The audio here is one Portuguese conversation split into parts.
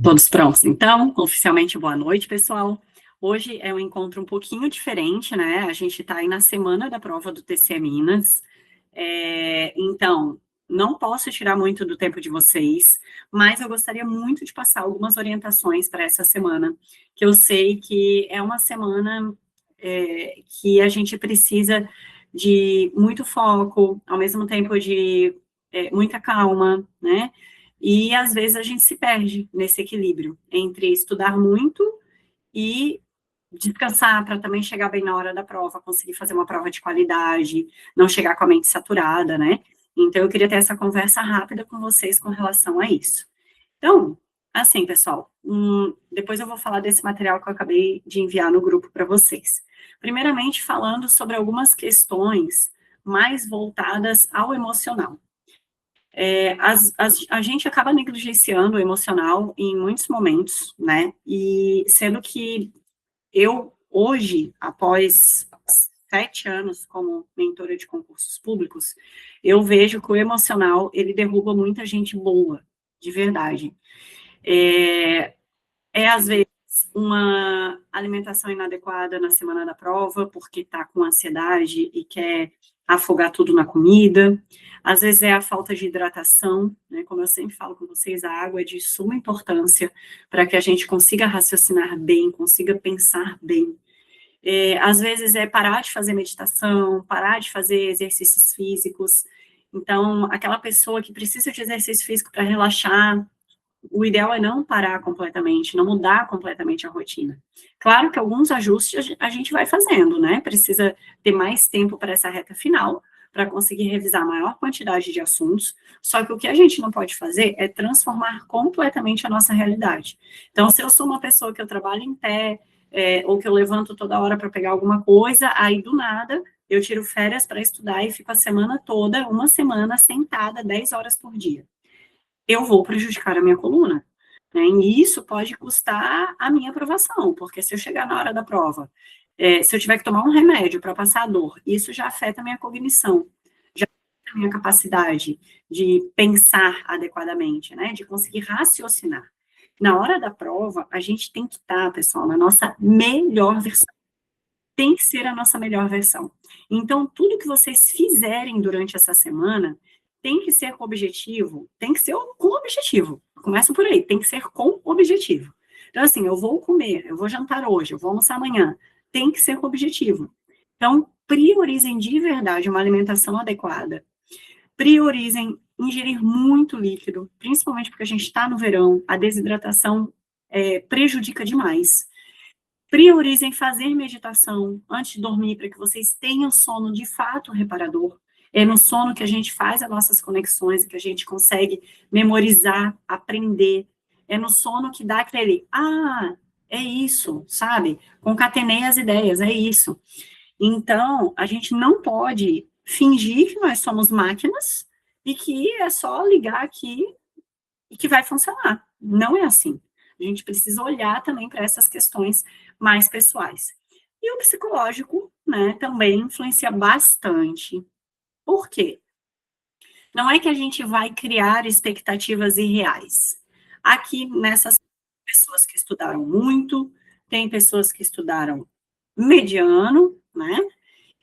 Todos prontos, então? Oficialmente, boa noite, pessoal. Hoje é um encontro um pouquinho diferente, né? A gente está aí na semana da prova do TCE Minas. Então, não posso tirar muito do tempo de vocês, mas eu gostaria muito de passar algumas orientações para essa semana, que eu sei que é uma semana que a gente precisa de muito foco, ao mesmo tempo de muita calma, né? E às vezes a gente se perde nesse equilíbrio entre estudar muito e descansar para também chegar bem na hora da prova, conseguir fazer uma prova de qualidade, não chegar com a mente saturada, né? Então eu queria ter essa conversa rápida com vocês com relação a isso. Então, assim, pessoal, depois eu vou falar desse material que eu acabei de enviar no grupo para vocês. Primeiramente, falando sobre algumas questões mais voltadas ao emocional. A gente acaba negligenciando o emocional em muitos momentos, né? E sendo que eu, hoje, após 7 anos como mentora de concursos públicos, eu vejo que o emocional, ele derruba muita gente boa, de verdade. Às vezes, uma alimentação inadequada na semana da prova, porque está com ansiedade e quer afogar tudo na comida. Às vezes é a falta de hidratação, né? Como eu sempre falo com vocês, a água é de suma importância para que a gente consiga raciocinar bem, consiga pensar bem. Às vezes é parar de fazer meditação, parar de fazer exercícios físicos. Então, aquela pessoa que precisa de exercício físico para relaxar, o ideal é não parar completamente, não mudar completamente a rotina. Claro que alguns ajustes a gente vai fazendo, né? Precisa ter mais tempo para essa reta final, para conseguir revisar a maior quantidade de assuntos, só que o que a gente não pode fazer é transformar completamente a nossa realidade. Então, se eu sou uma pessoa que eu trabalho em pé, ou que eu levanto toda hora para pegar alguma coisa, aí do nada eu tiro férias para estudar e fico a semana toda, uma semana sentada, 10 horas por dia. Eu vou prejudicar a minha coluna, né? E isso pode custar a minha aprovação, porque se eu chegar na hora da prova, se eu tiver que tomar um remédio para passar a dor, isso já afeta a minha cognição, já afeta a minha capacidade de pensar adequadamente, né? De conseguir raciocinar. Na hora da prova, a gente tem que estar, pessoal, na nossa melhor versão. Tem que ser a nossa melhor versão. Então, tudo que vocês fizerem durante essa semana tem que ser com objetivo, tem que ser com objetivo. Começa por aí, tem que ser com objetivo. Então, assim, eu vou comer, eu vou jantar hoje, eu vou almoçar amanhã, tem que ser com objetivo. Então, priorizem de verdade uma alimentação adequada. Priorizem ingerir muito líquido, principalmente porque a gente está no verão, a desidratação prejudica demais. Priorizem fazer meditação antes de dormir, para que vocês tenham sono de fato reparador. É no sono que a gente faz as nossas conexões, que a gente consegue memorizar, aprender. É no sono que dá aquele, é isso, sabe? Concatenei as ideias, é isso. Então, a gente não pode fingir que nós somos máquinas e que é só ligar aqui e que vai funcionar. Não é assim. A gente precisa olhar também para essas questões mais pessoais. E o psicológico, né, também influencia bastante. Por quê? Não é que a gente vai criar expectativas irreais. Aqui, nessas pessoas que estudaram muito, tem pessoas que estudaram mediano, né?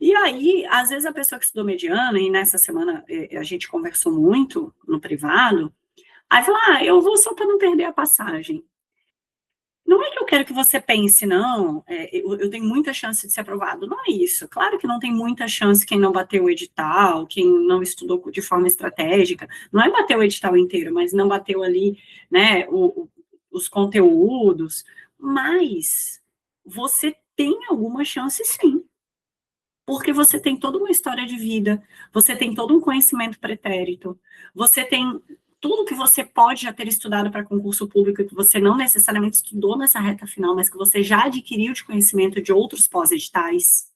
E aí, às vezes a pessoa que estudou mediano, e nessa semana a gente conversou muito no privado, aí fala, eu vou só para não perder a passagem. Não é que eu quero que você pense, não, eu tenho muita chance de ser aprovado. Não é isso. Claro que não tem muita chance quem não bateu o edital, quem não estudou de forma estratégica. Não é bater o edital inteiro, mas não bateu ali, né, os conteúdos. Mas você tem alguma chance, sim. Porque você tem toda uma história de vida, você tem todo um conhecimento pretérito, você tem tudo que você pode já ter estudado para concurso público, que você não necessariamente estudou nessa reta final, mas que você já adquiriu de conhecimento de outros pós-editais.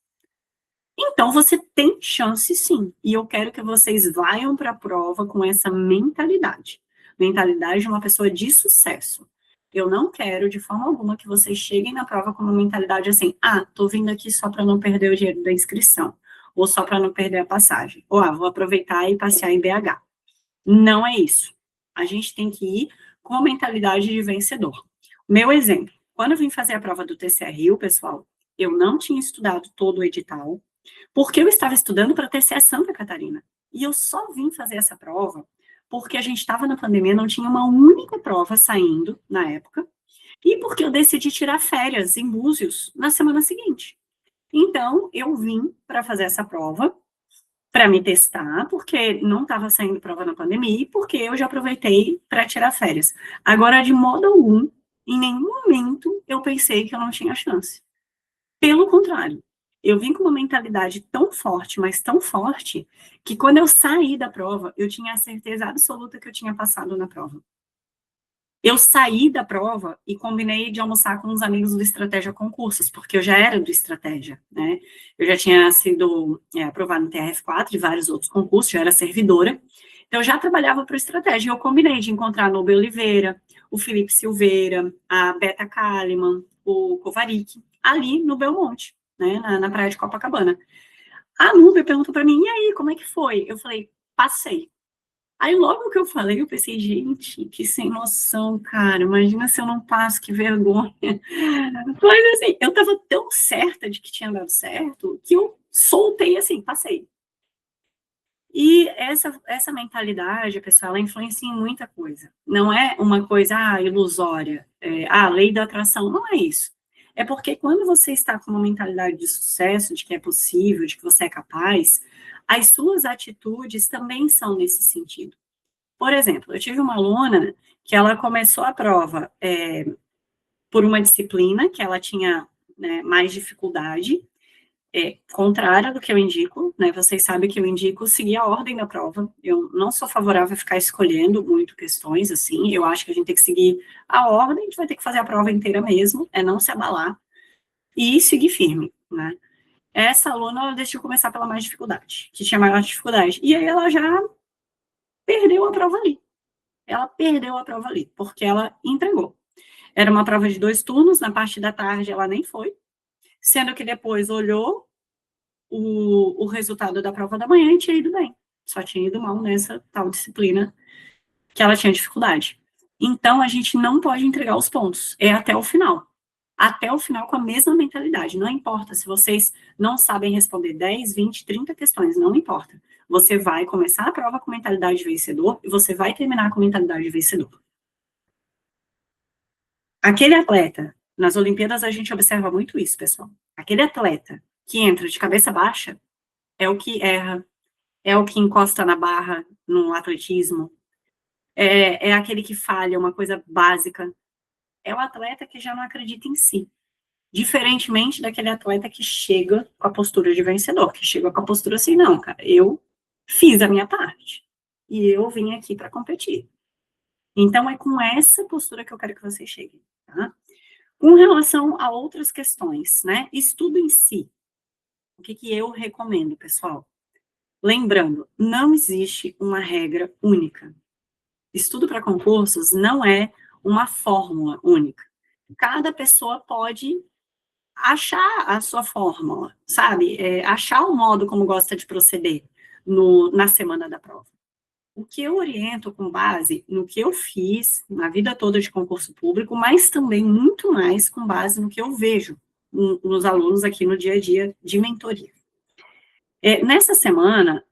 Então, você tem chance, sim. E eu quero que vocês vayam para a prova com essa mentalidade. Mentalidade de uma pessoa de sucesso. Eu não quero, de forma alguma, que vocês cheguem na prova com uma mentalidade assim, tô vindo aqui só para não perder o dinheiro da inscrição, ou só para não perder a passagem, ou vou aproveitar e passear em BH. Não é isso. A gente tem que ir com a mentalidade de vencedor. Meu exemplo, quando eu vim fazer a prova do TCE-Rio, pessoal, eu não tinha estudado todo o edital, porque eu estava estudando para TCE Santa Catarina. E eu só vim fazer essa prova porque a gente estava na pandemia, não tinha uma única prova saindo na época, e porque eu decidi tirar férias em Búzios na semana seguinte. Então, eu vim para fazer essa prova, para me testar, porque não estava saindo prova na pandemia, e porque eu já aproveitei para tirar férias. Agora, de modo algum, em nenhum momento eu pensei que eu não tinha chance. Pelo contrário, eu vim com uma mentalidade tão forte, mas tão forte, que quando eu saí da prova, eu tinha a certeza absoluta que eu tinha passado na prova. Eu saí da prova e combinei de almoçar com uns amigos do Estratégia Concursos, porque eu já era do Estratégia, né? Eu já tinha sido aprovada no TRF4 e vários outros concursos, já era servidora. Então, eu já trabalhava para o Estratégia. Eu combinei de encontrar a Nubia Oliveira, o Felipe Silveira, a Beta Kalimann, o Kovarik, ali no Belmonte, né? Na praia de Copacabana. A Nubia perguntou para mim, e aí, como é que foi? Eu falei, passei. Aí logo que eu falei, eu pensei, gente, que sem noção, cara, imagina se eu não passo, que vergonha. Mas assim, eu tava tão certa de que tinha dado certo, que eu soltei assim, passei. E essa mentalidade, pessoal, ela influencia em muita coisa. Não é uma coisa, ilusória, lei da atração, não é isso. É porque quando você está com uma mentalidade de sucesso, de que é possível, de que você é capaz, as suas atitudes também são nesse sentido. Por exemplo, eu tive uma aluna que ela começou a prova por uma disciplina que ela tinha, né, mais dificuldade, contrária do que eu indico, né? Vocês sabem que eu indico seguir a ordem da prova. Eu não sou favorável a ficar escolhendo muito questões, assim. Eu acho que a gente tem que seguir a ordem, a gente vai ter que fazer a prova inteira mesmo, não se abalar e seguir firme, né? Essa aluna, ela decidiu começar pela mais dificuldade, que tinha maior dificuldade. E aí ela já perdeu a prova ali. Ela perdeu a prova ali, porque ela entregou. Era uma prova de 2 turnos, na parte da tarde ela nem foi, sendo que depois olhou o resultado da prova da manhã e tinha ido bem. Só tinha ido mal nessa tal disciplina que ela tinha dificuldade. Então, a gente não pode entregar os pontos, é até o final. Até o final com a mesma mentalidade. Não importa se vocês não sabem responder 10, 20, 30 questões, não importa. Você vai começar a prova com mentalidade de vencedor e você vai terminar com mentalidade de vencedor. Aquele atleta, nas Olimpíadas a gente observa muito isso, pessoal. Aquele atleta que entra de cabeça baixa é o que erra, é o que encosta na barra no atletismo, é aquele que falha uma coisa básica. É o atleta que já não acredita em si. Diferentemente daquele atleta que chega com a postura de vencedor, que chega com a postura assim, não, cara, eu fiz a minha parte. E eu vim aqui para competir. Então, é com essa postura que eu quero que vocês cheguem, tá? Com relação a outras questões, né? Estudo em si. O que eu recomendo, pessoal? Lembrando, não existe uma regra única. Estudo para concursos não é uma fórmula única. Cada pessoa pode achar a sua fórmula, sabe? Achar o modo como gosta de proceder na semana da prova. O que eu oriento com base no que eu fiz na vida toda de concurso público, mas também muito mais com base no que eu vejo nos alunos aqui no dia a dia de mentoria. Nessa semana,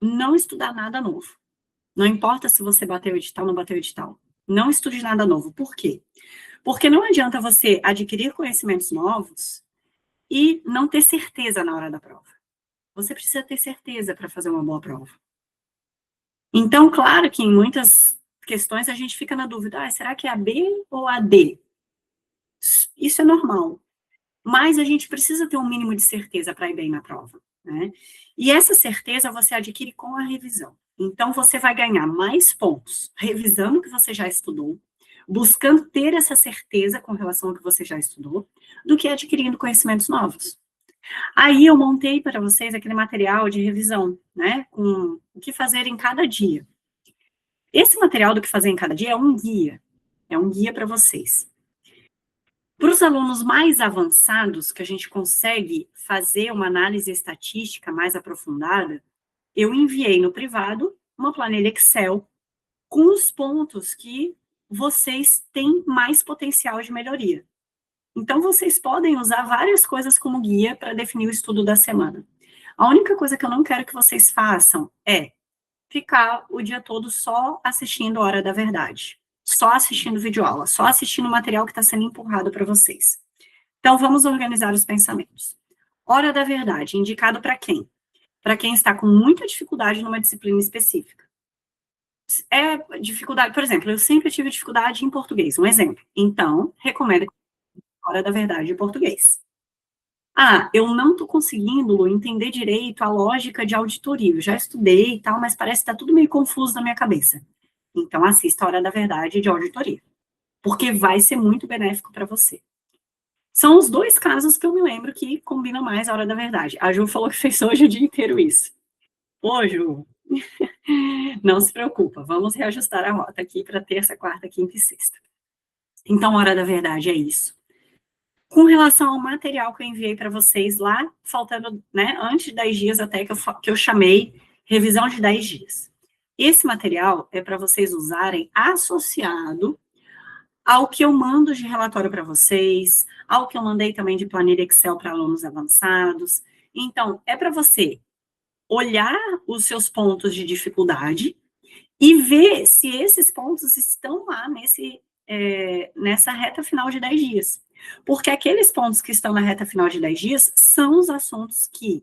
não estudar nada novo. Não importa se você bateu o edital ou não bateu o edital. Não estude nada novo. Por quê? Porque não adianta você adquirir conhecimentos novos e não ter certeza na hora da prova. Você precisa ter certeza para fazer uma boa prova. Então, claro que em muitas questões a gente fica na dúvida, será que é a B ou a D? Isso é normal. Mas a gente precisa ter um mínimo de certeza para ir bem na prova, né? E essa certeza você adquire com a revisão. Então, você vai ganhar mais pontos revisando o que você já estudou, buscando ter essa certeza com relação ao que você já estudou, do que adquirindo conhecimentos novos. Aí eu montei para vocês aquele material de revisão, né? Com o que fazer em cada dia. Esse material do que fazer em cada dia é um guia para vocês. Para os alunos mais avançados, que a gente consegue fazer uma análise estatística mais aprofundada, eu enviei no privado uma planilha Excel com os pontos que vocês têm mais potencial de melhoria. Então, vocês podem usar várias coisas como guia para definir o estudo da semana. A única coisa que eu não quero que vocês façam é ficar o dia todo só assistindo Hora da Verdade, só assistindo videoaula, só assistindo o material que está sendo empurrado para vocês. Então, vamos organizar os pensamentos. Hora da Verdade, indicado para quem? Para quem está com muita dificuldade numa disciplina específica. Dificuldade, por exemplo, eu sempre tive dificuldade em português, um exemplo. Então, recomendo Hora da Verdade em português. Eu não estou conseguindo entender direito a lógica de auditoria. Eu já estudei e tal, mas parece que está tudo meio confuso na minha cabeça. Então, assista a Hora da Verdade de auditoria, porque vai ser muito benéfico para você. São os dois casos que eu me lembro que combinam mais a Hora da Verdade. A Ju falou que fez hoje o dia inteiro isso. Ô, Ju, não se preocupa, vamos reajustar a rota aqui para terça, quarta, quinta e sexta. Então, a Hora da Verdade é isso. Com relação ao material que eu enviei para vocês lá, faltando, né, antes de 10 dias até, que eu chamei revisão de 10 dias. Esse material é para vocês usarem associado ao que eu mando de relatório para vocês, ao que eu mandei também de planilha Excel para alunos avançados. Então, é para você olhar os seus pontos de dificuldade e ver se esses pontos estão lá nessa reta final de 10 dias. Porque aqueles pontos que estão na reta final de 10 dias são os assuntos que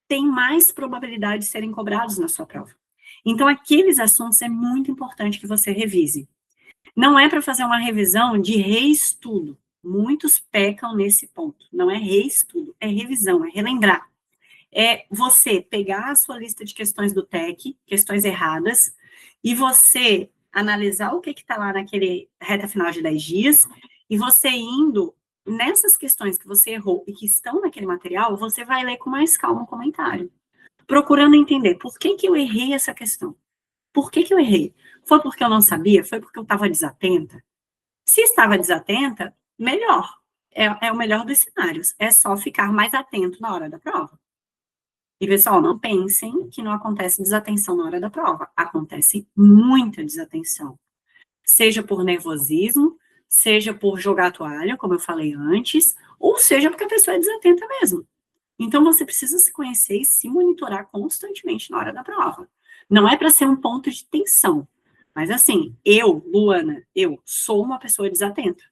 têm mais probabilidade de serem cobrados na sua prova. Então, aqueles assuntos é muito importante que você revise. Não é para fazer uma revisão de reestudo. Muitos pecam nesse ponto. Não é reestudo, é revisão, é relembrar. É você pegar a sua lista de questões do TEC, questões erradas, e você analisar o que está lá naquele reta final de 10 dias, e você indo nessas questões que você errou e que estão naquele material, você vai ler com mais calma o comentário, procurando entender por que eu errei essa questão. Por que eu errei? Foi porque eu não sabia? Foi porque eu estava desatenta? Se estava desatenta, melhor. É o melhor dos cenários. É só ficar mais atento na hora da prova. E, pessoal, não pensem que não acontece desatenção na hora da prova. Acontece muita desatenção. Seja por nervosismo, seja por jogar a toalha, como eu falei antes, ou seja porque a pessoa é desatenta mesmo. Então, você precisa se conhecer e se monitorar constantemente na hora da prova. Não é para ser um ponto de tensão. Mas, assim, eu, Luana, eu sou uma pessoa desatenta.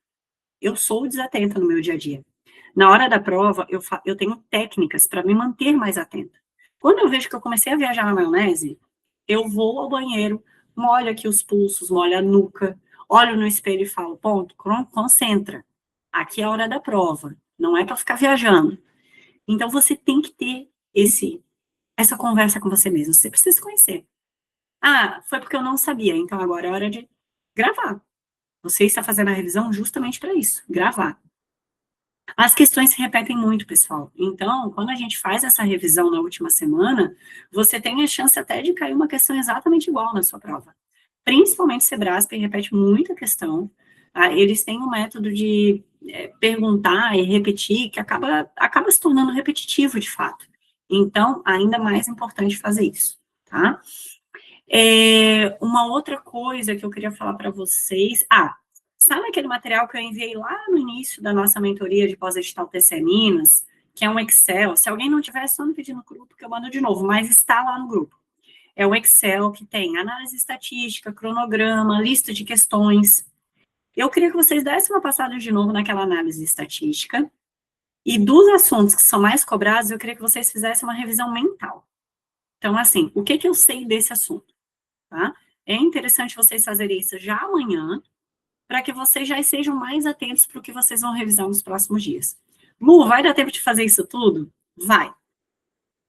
Eu sou desatenta no meu dia a dia. Na hora da prova, eu tenho técnicas para me manter mais atenta. Quando eu vejo que eu comecei a viajar na maionese, eu vou ao banheiro, molho aqui os pulsos, molho a nuca, olho no espelho e falo, ponto, concentra. Aqui é a hora da prova, não é para ficar viajando. Então, você tem que ter essa conversa com você mesmo, você precisa se conhecer. Foi porque eu não sabia, então agora é hora de gravar. Você está fazendo a revisão justamente para isso, gravar. As questões se repetem muito, pessoal. Então, quando a gente faz essa revisão na última semana, você tem a chance até de cair uma questão exatamente igual na sua prova. Principalmente o Sebrasp repete muita questão. Eles têm um método de perguntar e repetir que acaba se tornando repetitivo, de fato. Então, ainda mais importante fazer isso, tá? Uma outra coisa que eu queria falar para vocês... sabe aquele material que eu enviei lá no início da nossa mentoria de pós-edital TCE Minas, que é um Excel? Se alguém não tiver, só me pedir no grupo que eu mando de novo, mas está lá no grupo. É um Excel que tem análise estatística, cronograma, lista de questões. Eu queria que vocês dessem uma passada de novo naquela análise estatística, e dos assuntos que são mais cobrados, eu queria que vocês fizessem uma revisão mental. Então, assim, o que eu sei desse assunto? Tá? É interessante vocês fazerem isso já amanhã, para que vocês já sejam mais atentos para o que vocês vão revisar nos próximos dias. Lu, vai dar tempo de fazer isso tudo? Vai.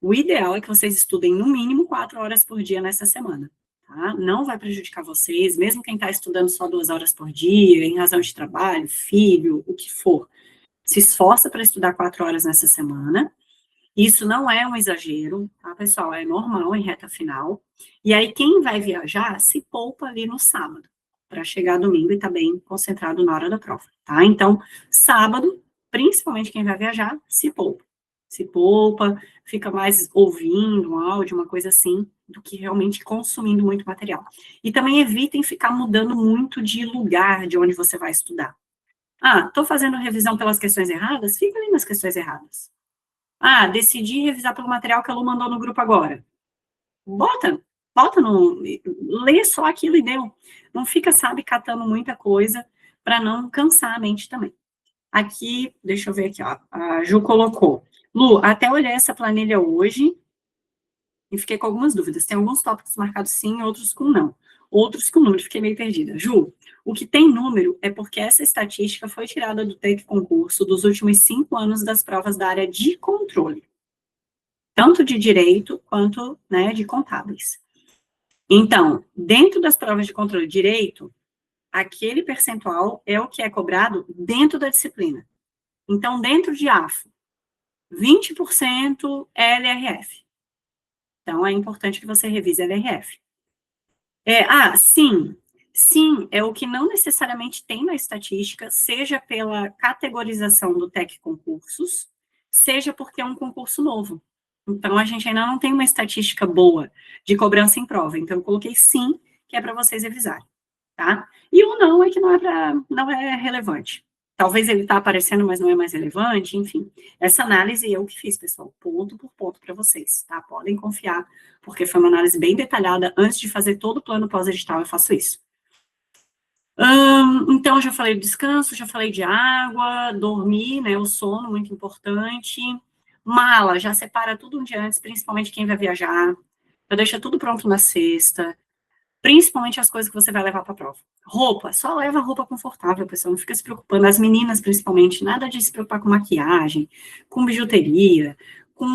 O ideal é que vocês estudem no mínimo 4 horas por dia nessa semana, tá? Não vai prejudicar vocês, mesmo quem está estudando só 2 horas por dia, em razão de trabalho, filho, o que for. Se esforça para estudar 4 horas nessa semana. Isso não é um exagero, tá, pessoal? É normal em reta final. E aí, quem vai viajar, se poupa ali no sábado, para chegar domingo e estar bem concentrado na hora da prova, tá? Então, sábado, principalmente quem vai viajar, se poupa. Se poupa, fica mais ouvindo um áudio, uma coisa assim, do que realmente consumindo muito material. E também evitem ficar mudando muito de lugar de onde você vai estudar. Ah, estou fazendo revisão pelas questões erradas? Fica ali nas questões erradas. Ah, decidi revisar pelo material que a Lu mandou no grupo agora. Bota no... Lê só aquilo e deu. Não fica, sabe, catando muita coisa para não cansar a mente também. Aqui, deixa eu ver aqui, ó, a Ju colocou. Lu, até olhei essa planilha hoje e fiquei com algumas dúvidas. Tem alguns tópicos marcados sim, outros com não. Outros com número, fiquei meio perdida. Ju, o que tem número é porque essa estatística foi tirada do TEC Concurso dos últimos 5 anos das provas da área de controle. Tanto de direito quanto, né, de contábeis. Então, dentro das provas de controle de direito, aquele percentual é o que é cobrado dentro da disciplina. Então, dentro de AFO, 20% é LRF. Então, é importante que você revise LRF. Sim, é o que não necessariamente tem na estatística, seja pela categorização do TEC Concursos, seja porque é um concurso novo. Então, a gente ainda não tem uma estatística boa de cobrança em prova. Então, eu coloquei sim, que é para vocês revisarem, tá? E o não é que não é relevante. Talvez ele está aparecendo, mas não é mais relevante, enfim. Essa análise eu que fiz, pessoal, ponto por ponto para vocês, tá? Podem confiar, porque foi uma análise bem detalhada. Antes de fazer todo o plano pós-edital, eu faço isso. Então, já falei do descanso, já falei de água, dormir, né, o sono, muito importante. Mala, já separa tudo um dia antes, principalmente quem vai viajar. Já deixa tudo pronto na sexta. Principalmente as coisas que você vai levar para a prova. Roupa, só leva roupa confortável, pessoal, não fica se preocupando. As meninas, principalmente, nada de se preocupar com maquiagem, com bijuteria, com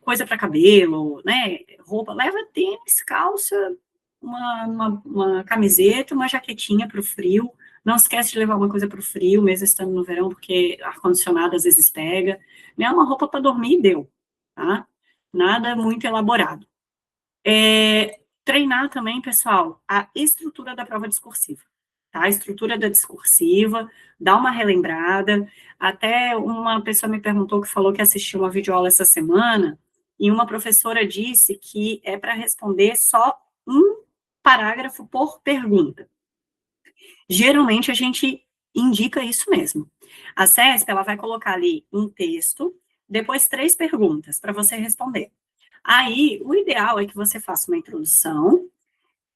coisa para cabelo, né? Roupa, leva tênis, calça, uma camiseta, uma jaquetinha para o frio. Não esquece de levar uma coisa para o frio, mesmo estando no verão, porque ar-condicionado às vezes pega. Né? Uma roupa para dormir e deu, tá? Nada muito elaborado. Treinar também, pessoal, a estrutura da prova discursiva, tá? A estrutura da discursiva, dá uma relembrada. Até uma pessoa me perguntou que falou que assistiu uma videoaula essa semana, e uma professora disse que é para responder só um parágrafo por pergunta. Geralmente, a gente indica isso mesmo. A CESP, ela vai colocar ali um texto, depois 3 perguntas para você responder. Aí, o ideal é que você faça uma introdução,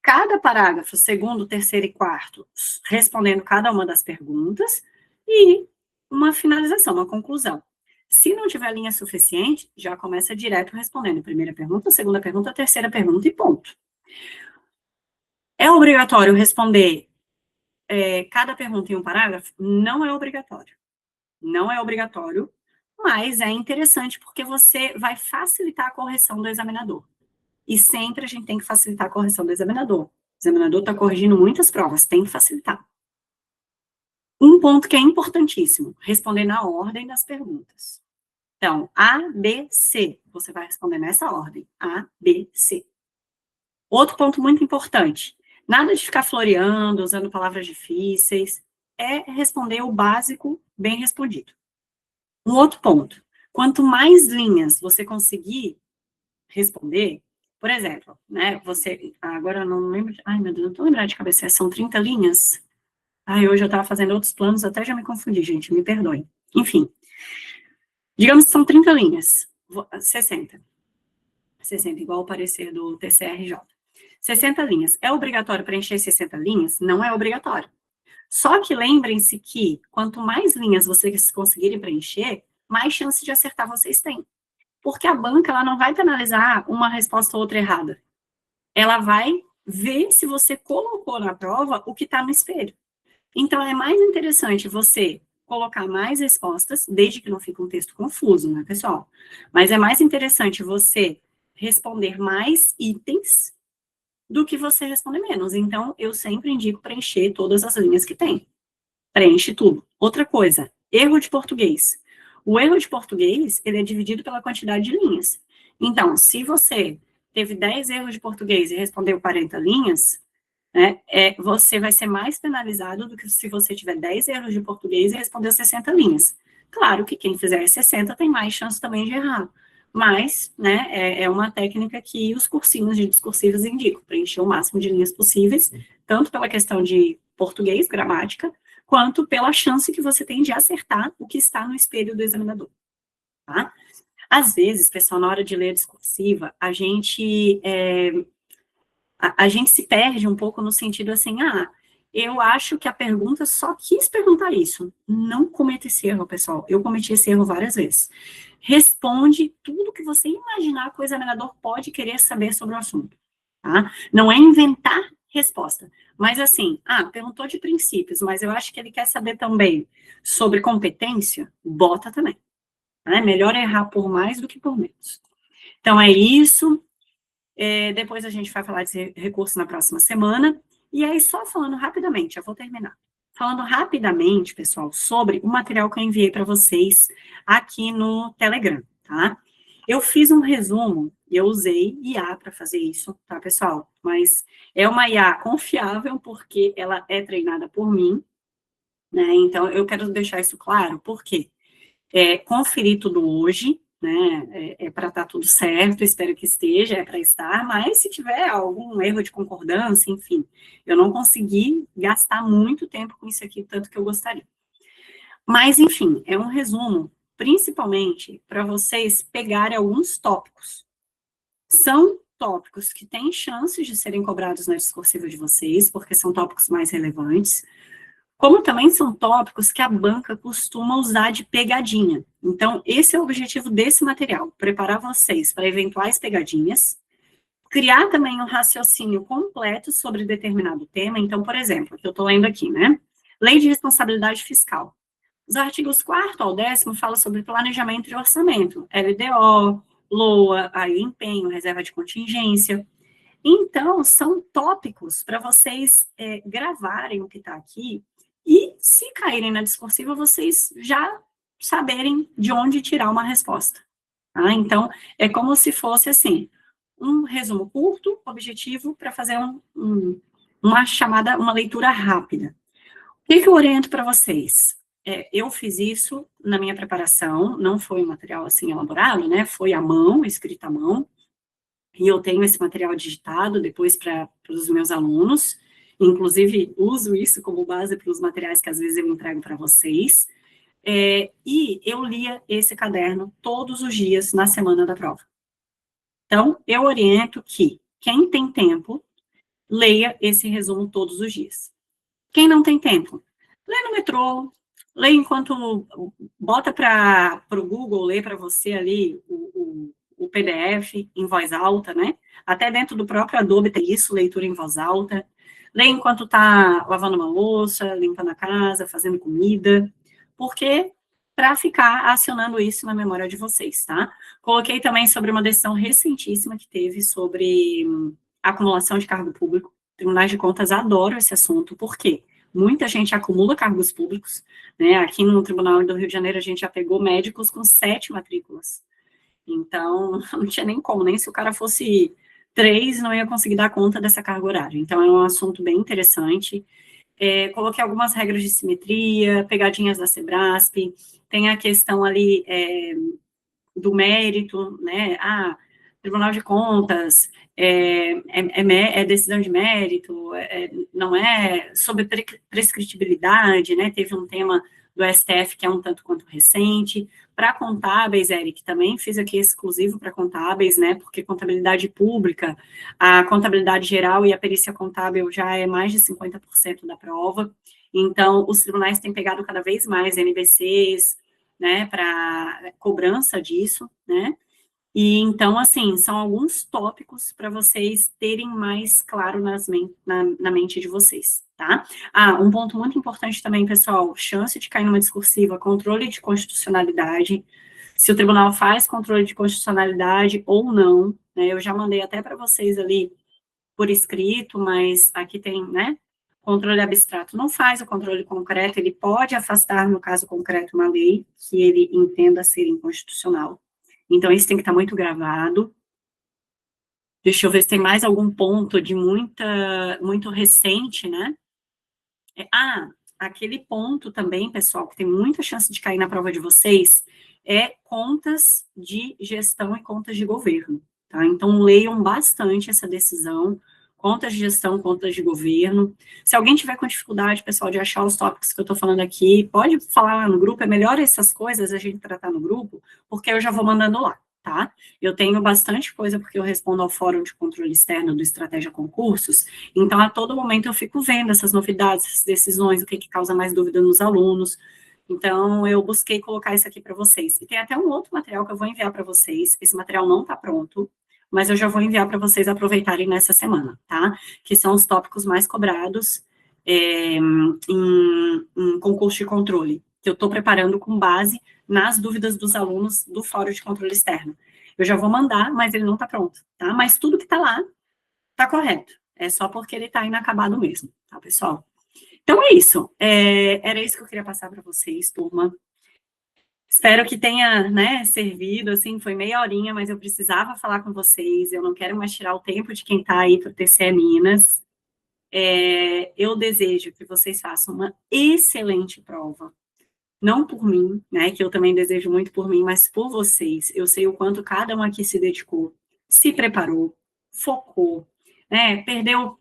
cada parágrafo, segundo, terceiro e quarto, respondendo cada uma das perguntas, e uma finalização, uma conclusão. Se não tiver linha suficiente, já começa direto respondendo a primeira pergunta, a segunda pergunta, a terceira pergunta e ponto. É obrigatório responder cada pergunta em um parágrafo? Não é obrigatório. Não é obrigatório, mas é interessante porque você vai facilitar a correção do examinador. E sempre a gente tem que facilitar a correção do examinador. O examinador está corrigindo muitas provas, tem que facilitar. Um ponto que é importantíssimo, responder na ordem das perguntas. Então, A, B, C, você vai responder nessa ordem, A, B, C. Outro ponto muito importante, nada de ficar floreando, usando palavras difíceis, é responder o básico bem respondido. Um outro ponto, quanto mais linhas você conseguir responder, por exemplo, né, você, agora eu não lembro, ai meu Deus, não estou lembrando de cabeça, são 30 linhas? Ai, hoje eu estava fazendo outros planos, até já me confundi, gente, me perdoem. Enfim, digamos que são 30 linhas, 60, igual o parecer do TCRJ. 60 linhas, é obrigatório preencher 60 linhas? Não é obrigatório. Só que lembrem-se que, quanto mais linhas vocês conseguirem preencher, mais chance de acertar vocês têm. Porque a banca, ela não vai penalizar uma resposta ou outra errada. Ela vai ver se você colocou na prova o que está no espelho. Então, é mais interessante você colocar mais respostas, desde que não fique um texto confuso, né, pessoal? Mas é mais interessante você responder mais itens do que você responder menos. Então, eu sempre indico preencher todas as linhas que tem. Preenche tudo. Outra coisa, erro de português. O erro de português, ele é dividido pela quantidade de linhas. Então, se você teve 10 erros de português e respondeu 40 linhas, né, você vai ser mais penalizado do que se você tiver 10 erros de português e respondeu 60 linhas. Claro que quem fizer 60 tem mais chance também de errar, mas, né, é uma técnica que os cursinhos de discursivas indicam, preencher o máximo de linhas possíveis, tanto pela questão de português, gramática, quanto pela chance que você tem de acertar o que está no espelho do examinador, tá? Às vezes, pessoal, na hora de ler a discursiva, a gente se perde um pouco no sentido assim, eu acho que a pergunta só quis perguntar isso. Não cometa esse erro, pessoal. Eu cometi esse erro várias vezes. Responde tudo que você imaginar que o examinador pode querer saber sobre o assunto, tá? Não é inventar resposta, mas assim, perguntou de princípios, mas eu acho que ele quer saber também sobre competência, bota também. Tá? É melhor errar por mais do que por menos. Então é isso. Depois a gente vai falar desse recurso na próxima semana. E aí, só falando rapidamente, já vou terminar. Falando rapidamente, pessoal, sobre o material que eu enviei para vocês aqui no Telegram, tá? Eu fiz um resumo, eu usei IA para fazer isso, tá, pessoal? Mas é uma IA confiável, porque ela é treinada por mim, né? Então, eu quero deixar isso claro, porque conferir tudo hoje, né, para estar tudo certo, espero que esteja, é para estar, mas se tiver algum erro de concordância, enfim, eu não consegui gastar muito tempo com isso aqui, tanto que eu gostaria. Mas, enfim, é um resumo, principalmente para vocês pegarem alguns tópicos. São tópicos que têm chances de serem cobrados na discursiva de vocês, porque são tópicos mais relevantes, como também são tópicos que a banca costuma usar de pegadinha. Então, esse é o objetivo desse material, preparar vocês para eventuais pegadinhas, criar também um raciocínio completo sobre determinado tema. Então, por exemplo, que eu estou lendo aqui, né? Lei de responsabilidade fiscal. Os artigos 4º ao 10º falam sobre planejamento de orçamento, LDO, LOA, aí empenho, reserva de contingência. Então, são tópicos para vocês gravarem o que está aqui e, se caírem na discursiva, vocês já saberem de onde tirar uma resposta. Tá? Então, é como se fosse, assim, um resumo curto, objetivo, para fazer uma leitura rápida. O que eu oriento para vocês? Eu fiz isso na minha preparação, não foi um material assim elaborado, né? Foi à mão, escrito à mão, e eu tenho esse material digitado depois para os meus alunos, inclusive uso isso como base para os materiais que às vezes eu entrego para vocês, e eu lia esse caderno todos os dias na semana da prova. Então, eu oriento que quem tem tempo, leia esse resumo todos os dias. Quem não tem tempo, lê no metrô, lê enquanto, bota para o Google ler para você ali o PDF em voz alta, né? Até dentro do próprio Adobe tem isso, leitura em voz alta. Lê enquanto está lavando uma louça, limpando a casa, fazendo comida, porque para ficar acionando isso na memória de vocês, tá? Coloquei também sobre uma decisão recentíssima que teve sobre acumulação de cargo público. Tribunais de Contas adoram esse assunto, por quê? Muita gente acumula cargos públicos, né? Aqui no Tribunal do Rio de Janeiro, a gente já pegou médicos com 7 matrículas. Então, não tinha nem como, nem se o cara fosse 3, não ia conseguir dar conta dessa carga horária. Então, é um assunto bem interessante. Coloquei algumas regras de simetria, pegadinhas da Sebrasp, tem a questão ali do mérito, né? Tribunal de Contas, é decisão de mérito, não é sobre prescritibilidade, né? Teve um tema do STF que é um tanto quanto recente. Para contábeis, Eric, também fiz aqui exclusivo para contábeis, né? Porque contabilidade pública, a contabilidade geral e a perícia contábil já é mais de 50% da prova. Então, os tribunais têm pegado cada vez mais NBCs, né, para cobrança disso, né? E então, assim, são alguns tópicos para vocês terem mais claro na mente de vocês, tá? Um ponto muito importante também, pessoal, chance de cair numa discursiva, controle de constitucionalidade, se o tribunal faz controle de constitucionalidade ou não, né? Eu já mandei até para vocês ali por escrito, mas aqui tem, né? Controle abstrato não faz, o controle concreto, ele pode afastar, no caso concreto, uma lei que ele entenda ser inconstitucional. Então, isso tem que estar muito gravado. Deixa eu ver se tem mais algum ponto de muito recente, né? aquele ponto também, pessoal, que tem muita chance de cair na prova de vocês, é contas de gestão e contas de governo, tá? Então, leiam bastante essa decisão, contas de gestão, contas de governo. Se alguém tiver com dificuldade, pessoal, de achar os tópicos que eu estou falando aqui, pode falar lá no grupo, é melhor essas coisas a gente tratar no grupo, porque eu já vou mandando lá, tá? Eu tenho bastante coisa, porque eu respondo ao Fórum de Controle Externo do Estratégia Concursos, então a todo momento eu fico vendo essas novidades, essas decisões, o que causa mais dúvida nos alunos. Então, eu busquei colocar isso aqui para vocês. E tem até um outro material que eu vou enviar para vocês, esse material não está pronto, mas eu já vou enviar para vocês aproveitarem nessa semana, tá? Que são os tópicos mais cobrados em concurso de controle, que eu estou preparando com base nas dúvidas dos alunos do Fórum de Controle Externo. Eu já vou mandar, mas ele não está pronto, tá? Mas tudo que está lá está correto. É só porque ele está inacabado mesmo, tá, pessoal? Então é isso. Era isso que eu queria passar para vocês, turma. Espero que tenha, né, servido, assim, foi meia horinha, mas eu precisava falar com vocês, eu não quero mais tirar o tempo de quem está aí para o TCE Minas. Eu desejo que vocês façam uma excelente prova, não por mim, né, que eu também desejo muito por mim, mas por vocês. Eu sei o quanto cada um aqui se dedicou, se preparou, focou, né, perdeu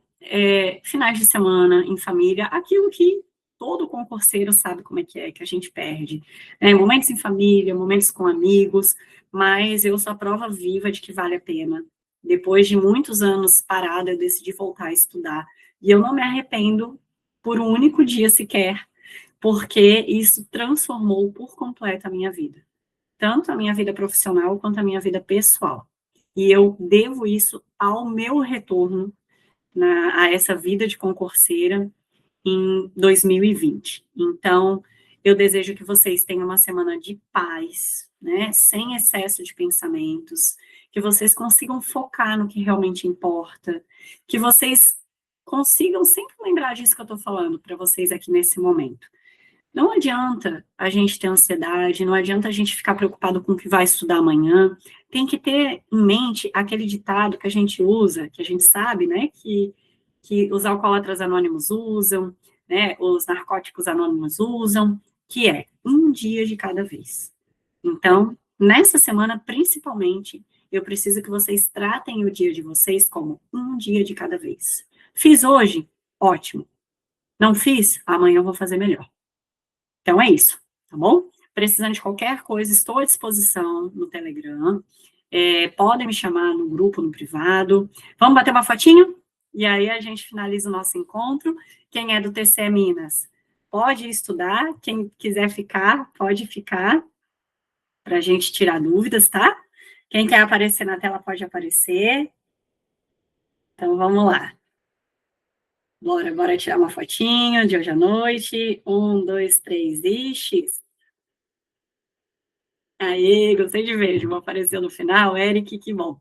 finais de semana em família, aquilo que todo concurseiro sabe como é que a gente perde. Momentos em família, momentos com amigos, mas eu sou a prova viva de que vale a pena. Depois de muitos anos parada, eu decidi voltar a estudar. E eu não me arrependo por um único dia sequer, porque isso transformou por completo a minha vida. Tanto a minha vida profissional, quanto a minha vida pessoal. E eu devo isso ao meu retorno a essa vida de concurseira em 2020. Então, eu desejo que vocês tenham uma semana de paz, né, sem excesso de pensamentos, que vocês consigam focar no que realmente importa, que vocês consigam sempre lembrar disso que eu estou falando para vocês aqui nesse momento. Não adianta a gente ter ansiedade, não adianta a gente ficar preocupado com o que vai estudar amanhã, tem que ter em mente aquele ditado que a gente usa, que a gente sabe, né, que os alcoólatras anônimos usam, né, os narcóticos anônimos usam, que é um dia de cada vez. Então, nessa semana, principalmente, eu preciso que vocês tratem o dia de vocês como um dia de cada vez. Fiz hoje? Ótimo. Não fiz? Amanhã eu vou fazer melhor. Então, é isso, tá bom? Precisando de qualquer coisa, estou à disposição no Telegram. Podem me chamar no grupo, no privado. Vamos bater uma fotinha? E aí a gente finaliza o nosso encontro. Quem é do TCE Minas, pode estudar. Quem quiser ficar, pode ficar, para a gente tirar dúvidas, tá? Quem quer aparecer na tela, pode aparecer. Então, vamos lá. Bora tirar uma fotinha de hoje à noite. 1, 2, 3 e X. Aí, gostei de ver, vou aparecer no final. Eric, que bom.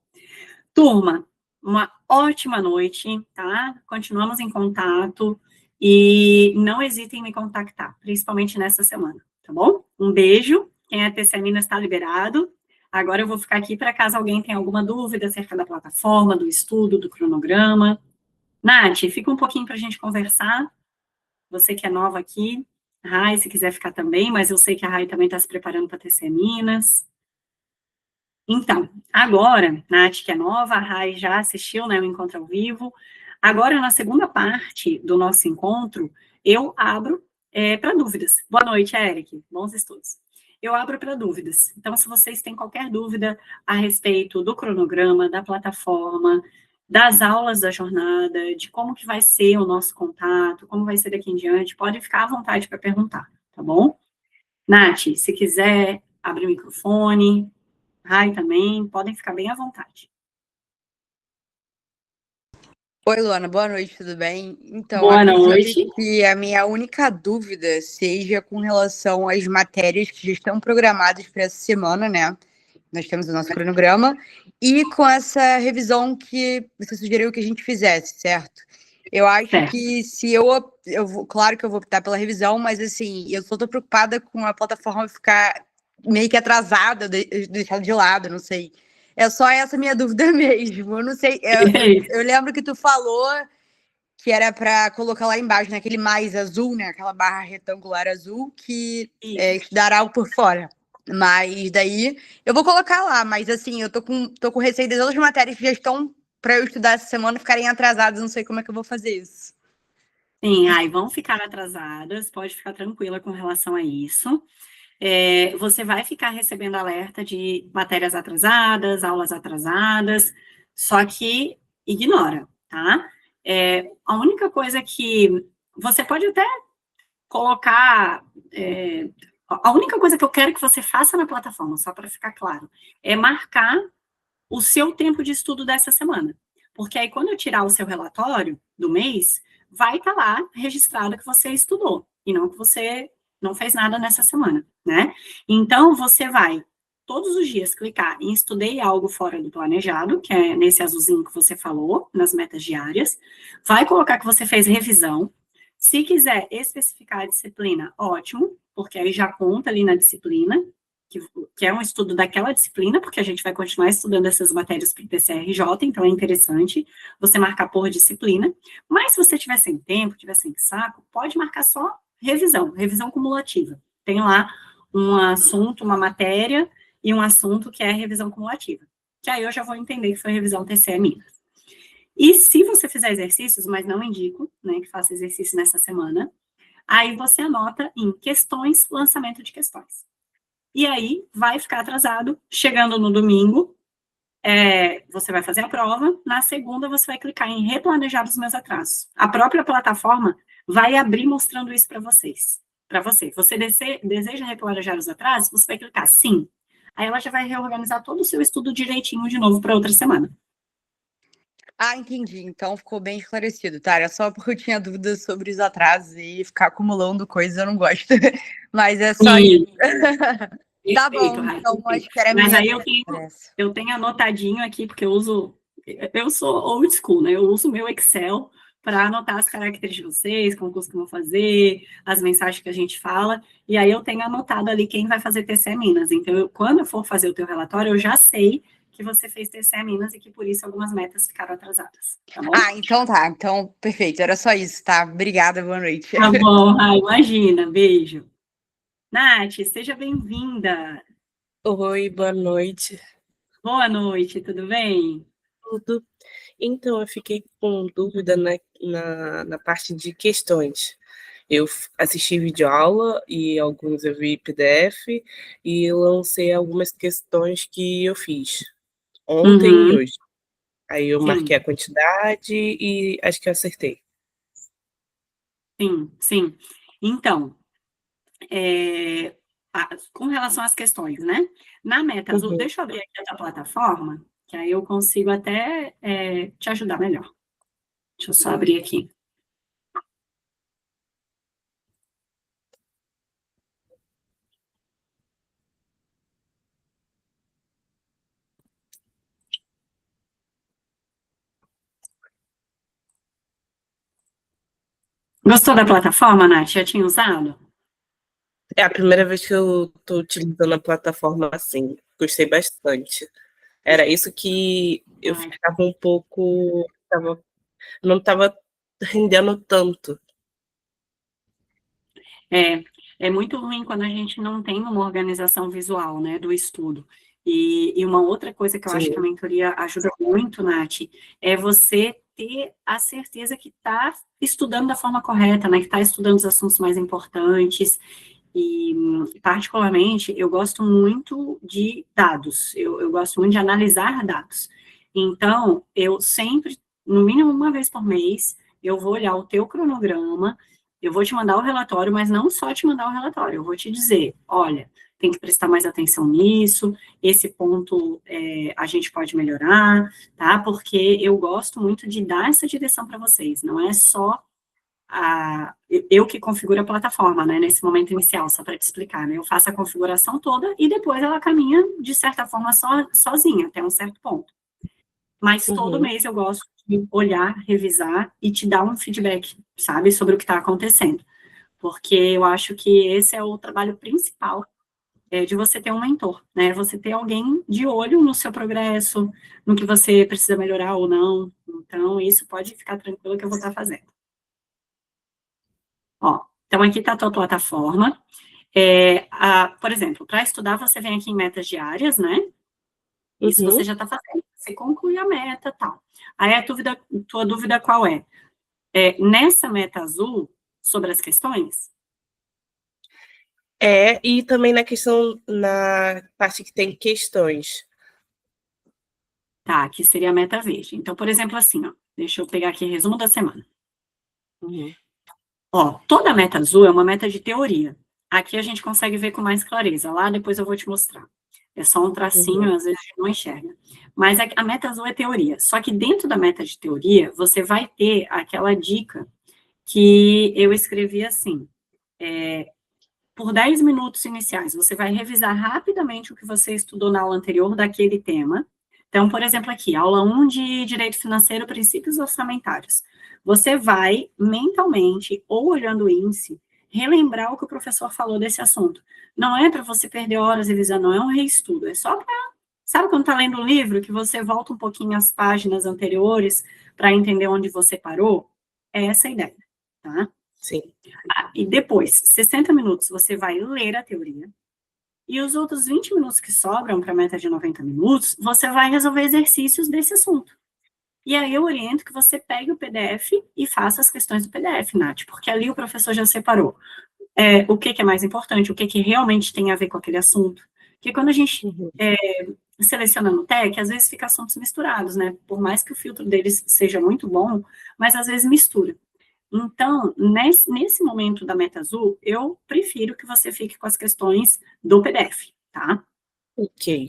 Turma, uma ótima noite, tá? Continuamos em contato e não hesitem em me contactar, principalmente nessa semana, tá bom? Um beijo. Quem é TCE Minas está liberado. Agora eu vou ficar aqui para caso alguém tenha alguma dúvida acerca da plataforma, do estudo, do cronograma. Nath, fica um pouquinho para a gente conversar. Você que é nova aqui. Rai, se quiser ficar também, mas eu sei que a Rai também está se preparando para TCE Minas. Então, agora, Nath, que é nova, a Rai já assistiu, né, o encontro ao vivo. Agora, na segunda parte do nosso encontro, eu abro para dúvidas. Boa noite, Eric. Bons estudos. Eu abro para dúvidas. Então, se vocês têm qualquer dúvida a respeito do cronograma, da plataforma, das aulas da jornada, de como que vai ser o nosso contato, como vai ser daqui em diante, podem ficar à vontade para perguntar, tá bom? Nath, se quiser abrir o microfone, Rai também, podem ficar bem à vontade. Oi, Luana, boa noite, tudo bem? Então, boa noite. Que a minha única dúvida seja com relação às matérias que já estão programadas para essa semana, né? Nós temos o nosso cronograma, e com essa revisão que você sugeriu que a gente fizesse, certo? Eu acho que se claro que eu vou optar pela revisão, mas assim, eu só estou preocupada com a plataforma ficar meio que atrasada, deixada de lado, não sei. É só essa minha dúvida mesmo. Eu não sei. Eu lembro que tu falou que era para colocar lá embaixo, naquele mais azul, né? Aquela barra retangular azul, que estudar algo por fora. Mas daí eu vou colocar lá, mas assim, eu tô com receio das outras matérias que já estão para eu estudar essa semana ficarem atrasadas, não sei como é que eu vou fazer isso. Sim, vão ficar atrasadas, pode ficar tranquila com relação a isso. Você vai ficar recebendo alerta de matérias atrasadas, aulas atrasadas, só que ignora, tá? A única coisa que você pode até colocar. A única coisa que eu quero que você faça na plataforma, só para ficar claro, é marcar o seu tempo de estudo dessa semana. Porque aí, quando eu tirar o seu relatório do mês, vai estar lá registrado que você estudou, e não que você não fez nada nessa semana, né? Então, você vai, todos os dias, clicar em estudei algo fora do planejado, que é nesse azulzinho que você falou, nas metas diárias, vai colocar que você fez revisão. Se quiser especificar a disciplina, ótimo, porque aí já conta ali na disciplina, que é um estudo daquela disciplina, porque a gente vai continuar estudando essas matérias para o TCRJ, então é interessante você marcar por disciplina, mas se você tiver sem tempo, tiver sem saco, pode marcar só revisão cumulativa. Tem lá um assunto, uma matéria, e um assunto que é revisão cumulativa, que aí eu já vou entender que foi revisão TCE Minas. E se você fizer exercícios, mas não indico, né, que faça exercício nessa semana, aí você anota em questões, lançamento de questões. E aí, vai ficar atrasado, chegando no domingo, você vai fazer a prova, na segunda você vai clicar em replanejar os meus atrasos. A própria plataforma vai abrir mostrando isso para vocês, para você. Você deseja replanejar os atrasos? Você vai clicar sim. Aí ela já vai reorganizar todo o seu estudo direitinho de novo para outra semana. Ah, entendi. Então ficou bem esclarecido, tá? Era só porque eu tinha dúvidas sobre os atrasos e ficar acumulando coisas eu não gosto. Mas é só isso. Tá bom, então acho que era Mas minha. aí eu tenho anotadinho aqui, porque eu sou old school, né? Eu uso o meu Excel para anotar as características de vocês, como costumam fazer, as mensagens que a gente fala, e aí eu tenho anotado ali quem vai fazer TCE Minas. Então, quando eu for fazer o teu relatório, eu já sei que você fez TCE Minas e que por isso algumas metas ficaram atrasadas, tá bom? Ah, então tá. Então, perfeito. Era só isso, tá? Obrigada, boa noite. Tá bom, imagina. Beijo. Nath, seja bem-vinda. Oi, boa noite. Boa noite, tudo bem? Tudo. Então, eu fiquei com dúvida na parte de questões. Eu assisti videoaula e alguns eu vi PDF e lancei algumas questões que eu fiz ontem e hoje. Aí eu marquei a quantidade e acho que eu acertei. Sim. Então, com relação às questões, né? Na Meta Azul, deixa eu abrir aqui a plataforma, que aí eu consigo até te ajudar melhor. Deixa eu só abrir aqui. Gostou da plataforma, Nath? Já tinha usado? É a primeira vez que eu estou utilizando a plataforma assim. Gostei bastante. Era isso que eu ficava um pouco... não estava rendendo tanto. É muito ruim quando a gente não tem uma organização visual, né, do estudo. E uma outra coisa que eu acho que a mentoria ajuda muito, Nath, é você ter a certeza que está estudando da forma correta, né, que está estudando os assuntos mais importantes. E, particularmente, eu gosto muito de dados, eu gosto muito de analisar dados. Então, eu sempre, no mínimo uma vez por mês, eu vou olhar o teu cronograma, eu vou te mandar o relatório, mas não só te mandar o relatório, eu vou te dizer, olha, tem que prestar mais atenção nisso, esse ponto a gente pode melhorar, tá? Porque eu gosto muito de dar essa direção para vocês, não é só eu que configuro a plataforma, né, nesse momento inicial, só para te explicar, né, eu faço a configuração toda e depois ela caminha, de certa forma, sozinha, até um certo ponto. Mas todo mês eu gosto de olhar, revisar e te dar um feedback, sabe, sobre o que está acontecendo. Porque eu acho que esse é o trabalho principal de você ter um mentor, né? Você ter alguém de olho no seu progresso, no que você precisa melhorar ou não. Então, isso pode ficar tranquilo que eu vou estar fazendo. Ó, então, aqui está a tua plataforma. Por exemplo, para estudar, você vem aqui em metas diárias, né? Isso você já está fazendo. Você conclui a meta, tal. Aí a tua dúvida qual é? Nessa meta azul, sobre as questões? E também na parte que tem questões. Tá, que seria a meta verde. Então, por exemplo, assim, ó, deixa eu pegar aqui resumo da semana. Ó, toda meta azul é uma meta de teoria. Aqui a gente consegue ver com mais clareza. Lá depois eu vou te mostrar. É só um tracinho, às vezes a gente não enxerga. Mas a meta azul é teoria. Só que dentro da meta de teoria, você vai ter aquela dica que eu escrevi assim. Por 10 minutos iniciais, você vai revisar rapidamente o que você estudou na aula anterior daquele tema. Então, por exemplo, aqui, aula 1 de Direito Financeiro, Princípios Orçamentários. Você vai, mentalmente, ou olhando o índice, relembrar o que o professor falou desse assunto. Não é para você perder horas revisando, não é um reestudo, é só para... Sabe quando está lendo um livro, que você volta um pouquinho às páginas anteriores para entender onde você parou? É essa a ideia, tá? Sim. E depois, 60 minutos, você vai ler a teoria, e os outros 20 minutos que sobram para a meta de 90 minutos, você vai resolver exercícios desse assunto. E aí eu oriento que você pegue o PDF e faça as questões do PDF, Nath, porque ali o professor já separou o que é mais importante, o que realmente tem a ver com aquele assunto. Porque quando a gente seleciona no TEC, às vezes fica assuntos misturados, né? Por mais que o filtro deles seja muito bom, mas às vezes mistura. Então, nesse momento da meta azul, eu prefiro que você fique com as questões do PDF, tá? Ok.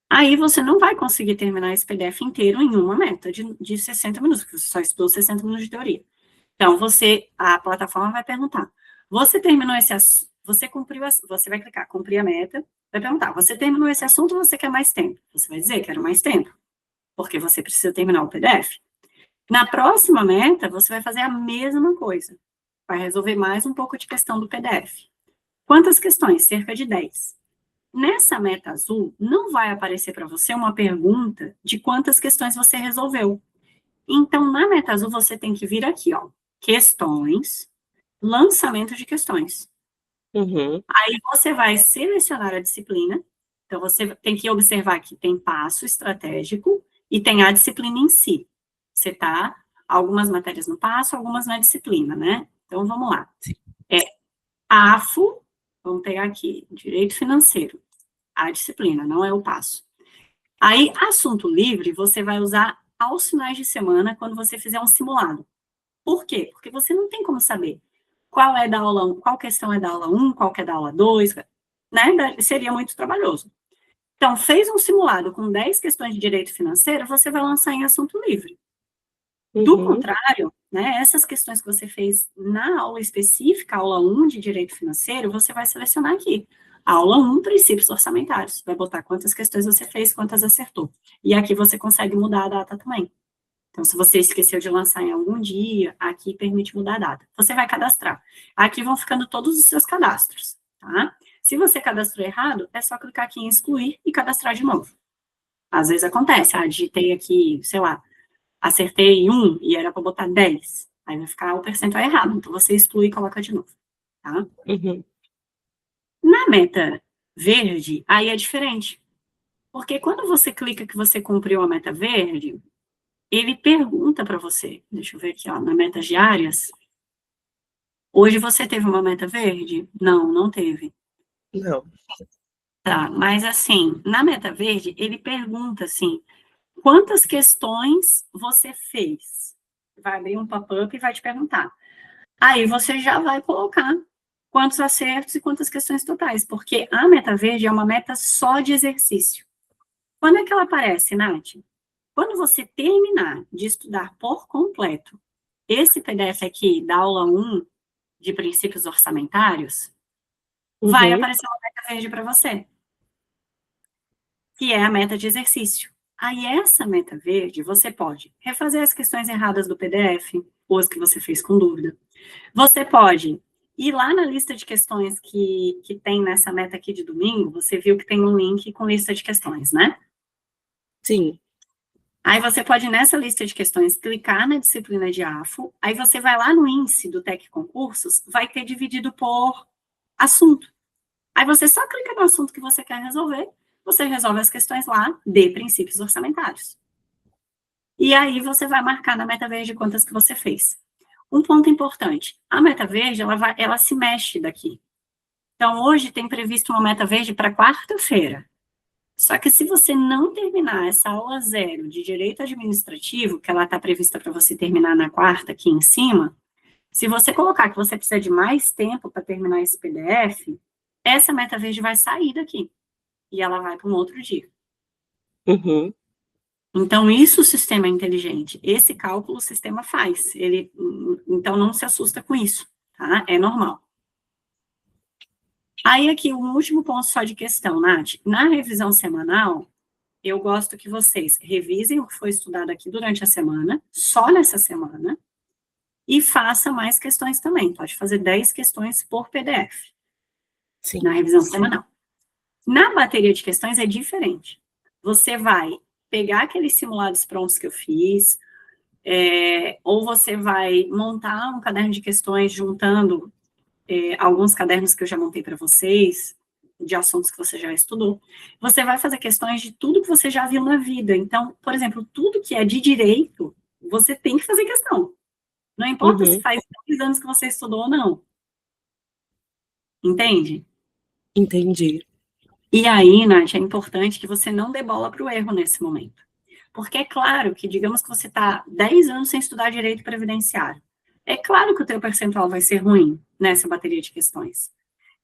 Aí você não vai conseguir terminar esse PDF inteiro em uma meta de 60 minutos, porque você só estudou 60 minutos de teoria. Então, a plataforma vai perguntar, você terminou esse assunto, você vai clicar, cumprir a meta, vai perguntar, você terminou esse assunto ou você quer mais tempo? Você vai dizer, quero mais tempo, porque você precisa terminar o PDF. Na próxima meta, você vai fazer a mesma coisa. Vai resolver mais um pouco de questão do PDF. Quantas questões? Cerca de 10. Nessa meta azul, não vai aparecer para você uma pergunta de quantas questões você resolveu. Então, na meta azul, você tem que vir aqui, ó. Questões, lançamento de questões. Aí você vai selecionar a disciplina. Então, você tem que observar que tem passo estratégico e tem a disciplina em si. Você tá algumas matérias no passo, algumas na disciplina, né? Então, vamos lá. AFO, vamos pegar aqui, Direito Financeiro. A disciplina, não é o passo. Aí, assunto livre, você vai usar aos finais de semana, quando você fizer um simulado. Por quê? Porque você não tem como saber qual é da aula 1, qual questão é da aula 1, qual que é da aula 2, né? Seria muito trabalhoso. Então, fez um simulado com 10 questões de direito financeiro, você vai lançar em assunto livre. Do contrário, né, essas questões que você fez na aula específica, aula 1 de direito financeiro, você vai selecionar aqui. Aula 1, princípios orçamentários. Vai botar quantas questões você fez, quantas acertou. E aqui você consegue mudar a data também. Então, se você esqueceu de lançar em algum dia, aqui permite mudar a data. Você vai cadastrar. Aqui vão ficando todos os seus cadastros, tá? Se você cadastrou errado, é só clicar aqui em excluir e cadastrar de novo. Às vezes acontece, digitei aqui, sei lá, acertei 1 e era para botar 10. Aí vai ficar o percentual errado. Então, você exclui e coloca de novo, tá? Na meta verde, aí é diferente. Porque quando você clica que você cumpriu a meta verde, ele pergunta para você, deixa eu ver aqui, ó, na metas diárias, hoje você teve uma meta verde? Não, não teve. Não. Tá, mas assim, na meta verde, ele pergunta assim, quantas questões você fez? Vai abrir um pop-up e vai te perguntar. Aí você já vai colocar quantos acertos e quantas questões totais, porque a meta verde é uma meta só de exercício. Quando é que ela aparece, Nath? Quando você terminar de estudar por completo esse PDF aqui da aula 1 de princípios orçamentários, vai aparecer uma meta verde para você, que é a meta de exercício. Aí, essa meta verde, você pode refazer as questões erradas do PDF, ou as que você fez com dúvida. Você pode E lá na lista de questões que tem nessa meta aqui de domingo, você viu que tem um link com lista de questões, né? Sim. Aí você pode, nessa lista de questões, clicar na disciplina de AFO, aí você vai lá no índice do TEC Concursos, vai ter dividido por assunto. Aí você só clica no assunto que você quer resolver, você resolve as questões lá de princípios orçamentários. E aí você vai marcar na meta verde quantas que você fez. Um ponto importante, a meta verde, ela se mexe daqui. Então, hoje tem previsto uma meta verde para quarta-feira. Só que se você não terminar essa aula 0 de direito administrativo, que ela está prevista para você terminar na quarta, aqui em cima, se você colocar que você precisa de mais tempo para terminar esse PDF, essa meta verde vai sair daqui. E ela vai para um outro dia. Uhum. Então, isso o sistema é inteligente. Esse cálculo o sistema faz. Então, não se assusta com isso, tá? É normal. Aí, aqui, um último ponto só de questão, Nath. Na revisão semanal, eu gosto que vocês revisem o que foi estudado aqui durante a semana, só nessa semana, e faça mais questões também. Pode fazer 10 questões por PDF. Sim. Na revisão semanal. Na bateria de questões é diferente. Você vai pegar aqueles simulados prontos que eu fiz, ou você vai montar um caderno de questões juntando alguns cadernos que eu já montei para vocês, de assuntos que você já estudou. Você vai fazer questões de tudo que você já viu na vida. Então, por exemplo, tudo que é de direito, você tem que fazer questão. Não importa se faz 10 anos que você estudou ou não. Entende? Entendi. E aí, Nath, é importante que você não dê bola para o erro nesse momento. Porque é claro que, digamos que você está 10 anos sem estudar direito previdenciário. É claro que o teu percentual vai ser ruim nessa bateria de questões.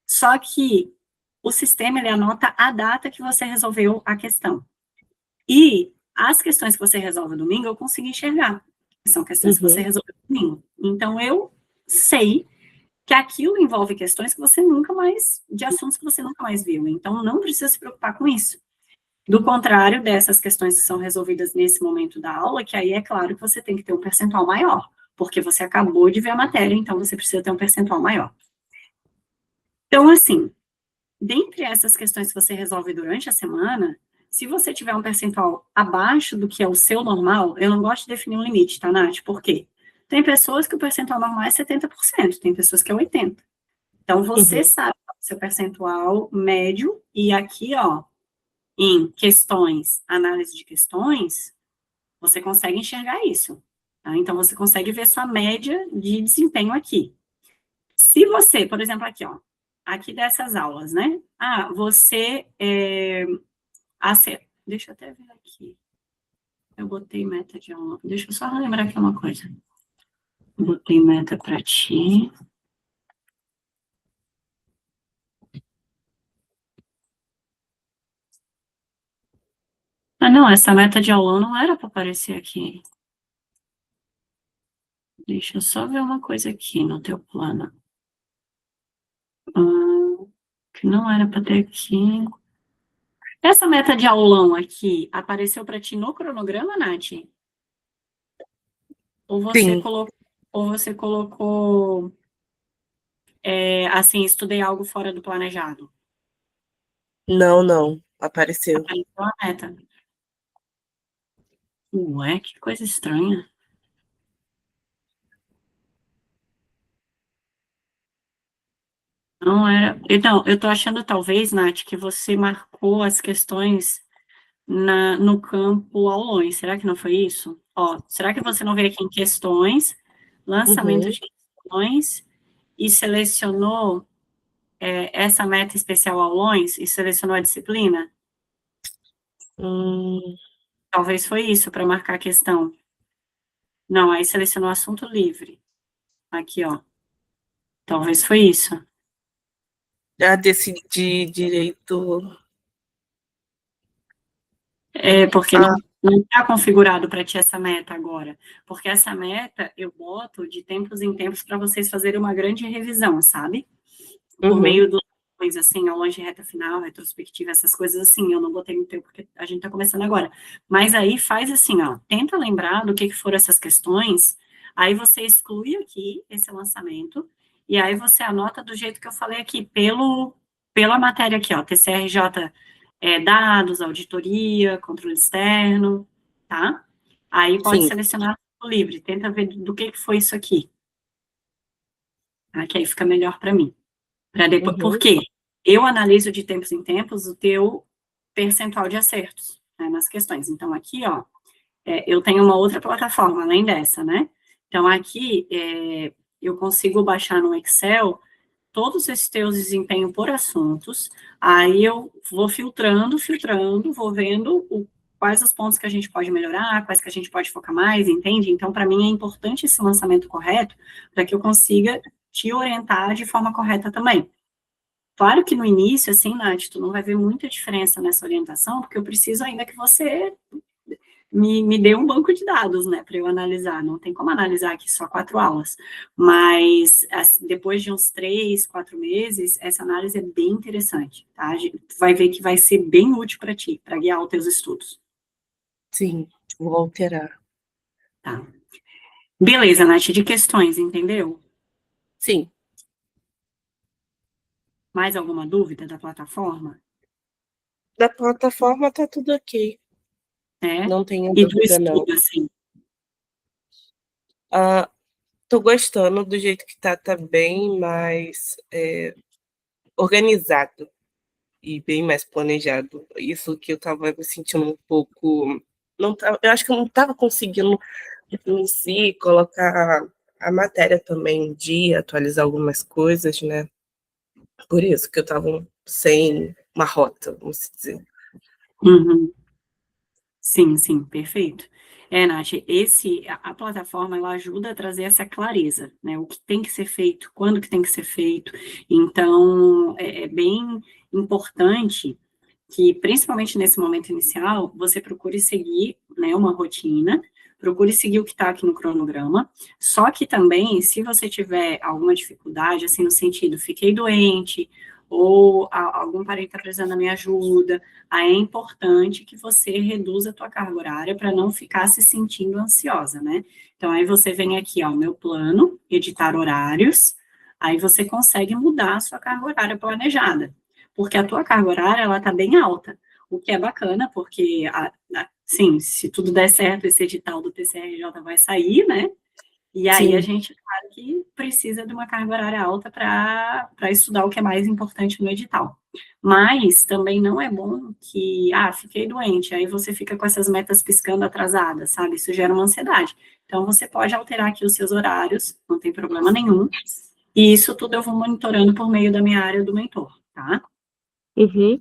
Só que o sistema, ele anota a data que você resolveu a questão. E as questões que você resolve domingo, eu consigo enxergar. São questões que você resolveu domingo. Então, eu sei que aquilo envolve questões que você nunca mais, de assuntos que você nunca mais viu. Então, não precisa se preocupar com isso. Do contrário dessas questões que são resolvidas nesse momento da aula, que aí é claro que você tem que ter um percentual maior, porque você acabou de ver a matéria, então você precisa ter um percentual maior. Então, assim, dentre essas questões que você resolve durante a semana, se você tiver um percentual abaixo do que é o seu normal, eu não gosto de definir um limite, tá, Nath? Por quê? Tem pessoas que o percentual normal é 70%, tem pessoas que é 80%. Então, você sabe o seu percentual médio, e aqui, ó, em questões, análise de questões, você consegue enxergar isso. Tá? Então, você consegue ver sua média de desempenho aqui. Se você, por exemplo, aqui, ó, aqui dessas aulas, né? Você deixa eu até ver aqui. Eu botei meta de aula. Deixa eu só lembrar aqui uma coisa. Botei meta para ti. Não, essa meta de aulão não era para aparecer aqui. Deixa eu só ver uma coisa aqui no teu plano. Que não era para ter aqui. Essa meta de aulão aqui apareceu para ti no cronograma, Nath? Ou você colocou assim, estudei algo fora do planejado? Não. Apareceu. Apareceu a meta. Ué, que coisa estranha. Não era. Então, eu tô achando, talvez, Nath, que você marcou as questões no campo aulões. Será que não foi isso? Ó, será que você não veio aqui em questões, lançamento de questões, e selecionou essa meta especial aulões e selecionou a disciplina? Talvez foi isso, para marcar a questão. Não, aí selecionou assunto livre. Aqui, ó. Talvez foi isso. Já decidi direito. Porque não está configurado para ti essa meta agora. Porque essa meta eu boto de tempos em tempos para vocês fazerem uma grande revisão, sabe? Por meio do coisa assim, ao longe de reta final, retrospectiva, essas coisas assim, eu não botei no teu porque a gente está começando agora. Mas aí faz assim, ó, tenta lembrar do que foram essas questões, aí você exclui aqui esse lançamento e aí você anota do jeito que eu falei aqui, pela matéria aqui, ó, TCRJ, dados, auditoria, controle externo, tá? Aí pode Sim. selecionar o livre, tenta ver do que foi isso aqui. Tá? Que aí fica melhor para mim. Depois, Uhum. porque eu analiso de tempos em tempos o teu percentual de acertos, né, nas questões. Então, aqui, ó, eu tenho uma outra plataforma, além dessa, né? Então, aqui, eu consigo baixar no Excel todos esses teus desempenhos por assuntos, aí eu vou filtrando, vou vendo quais os pontos que a gente pode melhorar, quais que a gente pode focar mais, entende? Então, para mim, é importante esse lançamento correto, para que eu consiga te orientar de forma correta também. Claro que no início, assim, Nath, tu não vai ver muita diferença nessa orientação, porque eu preciso ainda que você me dê um banco de dados, né, para eu analisar. Não tem como analisar aqui só 4 aulas. Mas, depois de uns 3, 4 meses, essa análise é bem interessante, tá? Tu vai ver que vai ser bem útil para ti, para guiar os teus estudos. Sim, vou alterar. Tá. Beleza, Nath, de questões, entendeu? Sim. Mais alguma dúvida da plataforma? Da plataforma tá tudo ok. Não tenho E do dúvida, não. estudo, assim? Tô gostando do jeito que tá bem mais organizado e bem mais planejado. Isso que eu tava me sentindo um pouco... eu acho que eu não tava conseguindo, em si, colocar a matéria também em dia, atualizar algumas coisas, né? Por isso que eu tava sem uma rota, vamos dizer. Uhum. Sim, perfeito. Nath, a plataforma, ela ajuda a trazer essa clareza, né, o que tem que ser feito, quando que tem que ser feito, então, é bem importante que, principalmente nesse momento inicial, você procure seguir, né, uma rotina, procure seguir o que está aqui no cronograma, só que também, se você tiver alguma dificuldade, assim, no sentido, fiquei doente, ou algum parente está precisando da minha ajuda, aí é importante que você reduza a tua carga horária para não ficar se sentindo ansiosa, né? Então, aí você vem aqui, ó, meu plano, editar horários, aí você consegue mudar a sua carga horária planejada, porque a tua carga horária, ela tá bem alta, o que é bacana, porque, sim, se tudo der certo, esse edital do TCRJ vai sair, né? E aí Sim. a gente, claro que precisa de uma carga horária alta para estudar o que é mais importante no edital. Mas também não é bom que, fiquei doente, aí você fica com essas metas piscando atrasadas, sabe? Isso gera uma ansiedade. Então, você pode alterar aqui os seus horários, não tem problema nenhum. E isso tudo eu vou monitorando por meio da minha área do mentor, tá? Uhum.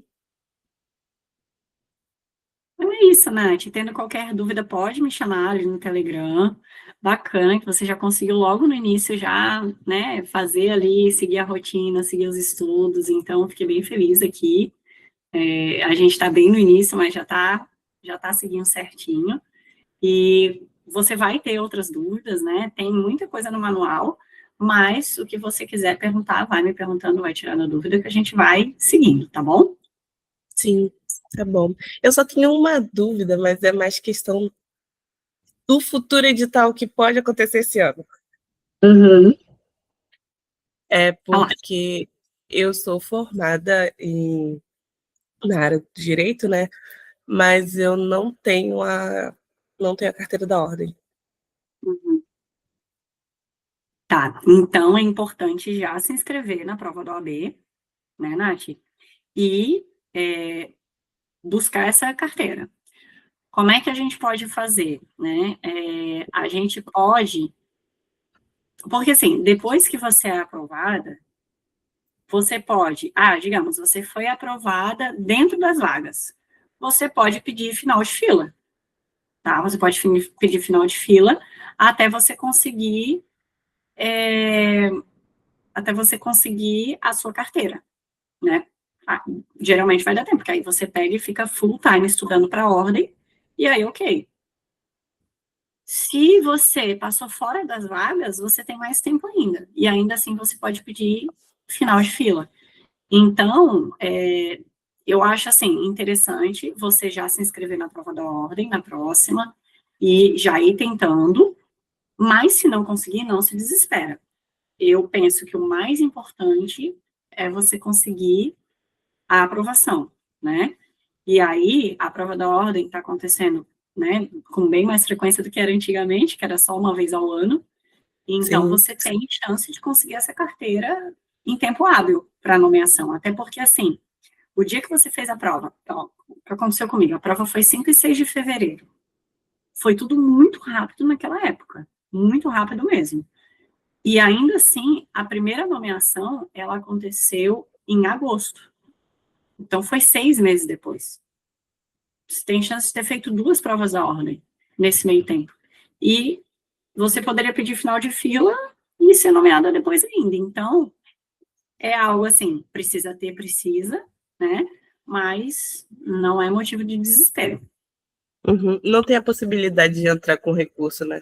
Então é isso, Nath. Tendo qualquer dúvida, pode me chamar ali no Telegram. Bacana que você já conseguiu logo no início já, né, fazer ali, seguir a rotina, seguir os estudos. Então, fiquei bem feliz aqui. A gente está bem no início, mas já tá seguindo certinho. E você vai ter outras dúvidas, né? Tem muita coisa no manual, mas o que você quiser perguntar, vai me perguntando, vai tirando a dúvida que a gente vai seguindo, tá bom? Sim, tá bom. Eu só tenho uma dúvida, mas é mais questão do futuro edital que pode acontecer esse ano. Uhum. É porque eu sou formada na área do direito, né? Mas eu não tenho a carteira da ordem. Uhum. Tá, então é importante já se inscrever na prova da OAB, né, Nath? E buscar essa carteira. Como é que a gente pode fazer, né? A gente pode... Porque, assim, depois que você é aprovada, você pode... digamos, você foi aprovada dentro das vagas. Você pode pedir final de fila, tá? Você pode pedir final de fila até você conseguir... até você conseguir a sua carteira, né? Geralmente vai dar tempo, porque aí você pega e fica full time estudando para a ordem, e aí, ok. Se você passou fora das vagas, você tem mais tempo ainda, e ainda assim você pode pedir final de fila. Então, eu acho, assim, interessante você já se inscrever na prova da ordem, na próxima, e já ir tentando, mas se não conseguir, não se desespera. eu penso que o mais importante é você conseguir a aprovação, né? E aí, a prova da ordem está acontecendo, né, com bem mais frequência do que era antigamente, que era só uma vez ao ano. Então, Sim. você tem chance de conseguir essa carteira em tempo hábil para nomeação. Até porque, assim, o dia que você fez a prova, então, o que aconteceu comigo? A prova foi 5 e 6 de fevereiro. Foi tudo muito rápido naquela época. Muito rápido mesmo. E ainda assim, a primeira nomeação, ela aconteceu em agosto. Então, foi 6 meses depois. Você tem chance de ter feito 2 provas da ordem nesse meio tempo. E você poderia pedir final de fila e ser nomeada depois ainda. Então, é algo assim, precisa, né? Mas não é motivo de desespero. Uhum. Não tem a possibilidade de entrar com recurso, né?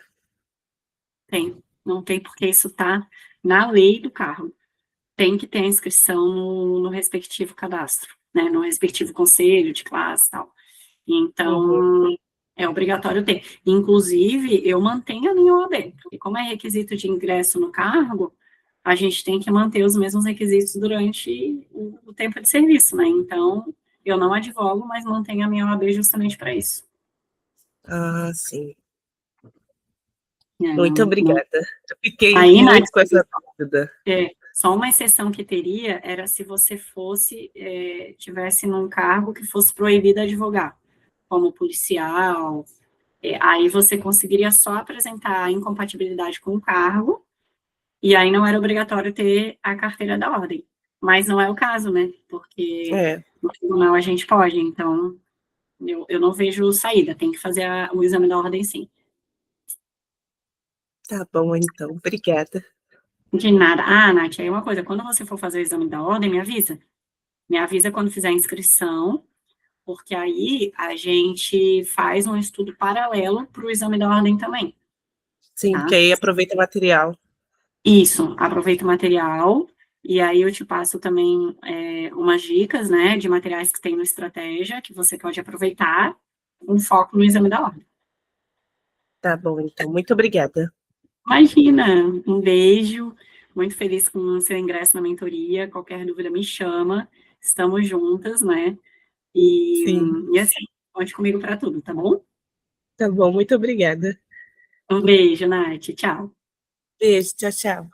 Não tem, porque isso está na lei do cargo. Tem que ter a inscrição no respectivo cadastro, né? No respectivo conselho de classe e tal. Então, é obrigatório ter. Inclusive, eu mantenho a minha OAB, porque como é requisito de ingresso no cargo, a gente tem que manter os mesmos requisitos durante o tempo de serviço, né? Então, eu não advogo, mas mantenho a minha OAB justamente para isso. Ah, sim. É, Muito obrigada. Eu fiquei Aí, muito com essa dúvida. Só uma exceção que teria era se você tivesse num cargo que fosse proibido advogar, como policial. Aí você conseguiria só apresentar a incompatibilidade com o cargo, e aí não era obrigatório ter a carteira da ordem. Mas não é o caso, né? Porque no tribunal a gente pode, então eu não vejo saída, tem que fazer o exame da ordem sim. Tá bom, então. Obrigada. De nada. Ah, Nath, aí uma coisa, quando você for fazer o exame da ordem, me avisa. Me avisa quando fizer a inscrição, porque aí a gente faz um estudo paralelo para o exame da ordem também. Sim, Tá? porque aí aproveita o material. Isso, aproveita o material, e aí eu te passo também umas dicas, né, de materiais que tem no Estratégia, que você pode aproveitar, com foco no exame da ordem. Tá bom, então. Muito obrigada. Imagina, um beijo, muito feliz com o seu ingresso na mentoria, qualquer dúvida me chama, estamos juntas, né, Sim. e assim, conte comigo para tudo, tá bom? Tá bom, muito obrigada. Um beijo, Nath, tchau. Beijo, tchau, tchau.